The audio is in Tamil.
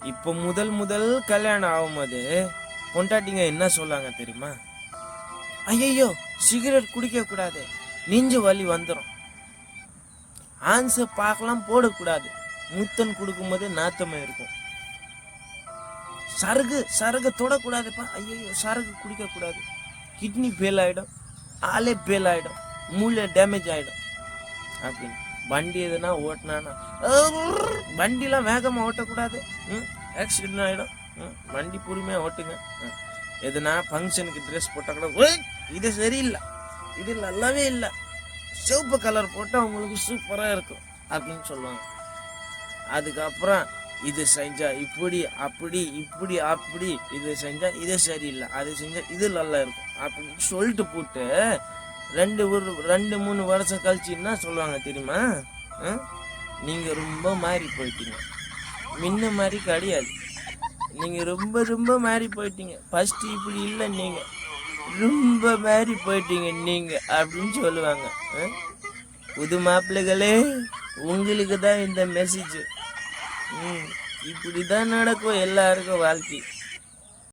இப்போ முதல் முதல் கல்யாணம் ஆகும்போது பொண்டாட்டிங்க என்ன சொல்லாங்க தெரியுமா? ஐயோ, சிகரெட் குடிக்க கூடாது, நெஞ்சு வலி வந்துடும். ஆன்சர் பார்க்கலாம் போடக்கூடாது, முத்தன் கொடுக்கும்போது நாத்தமே இருக்கும். சரகு தொடக்கூடாதுப்பா, ஐயோ சரகு குடிக்க கூடாது, கிட்னி ஃபெயில் ஆயிடும், ஆளே ஃபெயில் ஆயிடும், மூளை டேமேஜ் ஆயிடும் அப்படின்னு. வண்டி எதுனா ஓட்டினானா வண்டிலாம் வேகமாக ஓட்டக்கூடாது, ஆக்சிடென்ட் ஆகிடும். வண்டி பொறுமையாக ஓட்டுங்க. எதுனா ஃபங்க்ஷனுக்கு ட்ரெஸ் போட்டால் கூட இது சரியில்லை, இது நல்லாவே இல்லை, சிவப்பு கலர் போட்டால் உங்களுக்கு சூப்பராக இருக்கும் அப்படின்னு சொல்லுவாங்க. அதுக்கப்புறம் இது செஞ்சா இப்படி அப்படி இப்படி அப்படி, இது செஞ்சா இது சரியில்லை, அது செஞ்சா இது நல்லா இருக்கும் அப்படின்னு சொல்லிட்டு போட்டு 2-3 வருஷம் கழிச்சு என்ன சொல்லுவாங்க தெரியுமா? நீங்கள் ரொம்ப மாறி போயிட்டீங்க, முன்ன மாதிரி கிடையாது, நீங்கள் ரொம்ப மாறி போயிட்டீங்க, ஃபஸ்ட்டு இப்படி இல்லை, நீங்கள் ரொம்ப மாறி போயிட்டீங்க நீங்கள் அப்படின்னு சொல்லுவாங்க. புது மாப்பிள்ளைகளே, உங்களுக்கு தான் இந்த மெசேஜ். இப்படி தான் நடக்கும் எல்லாருக்கும் வாழ்க்கை.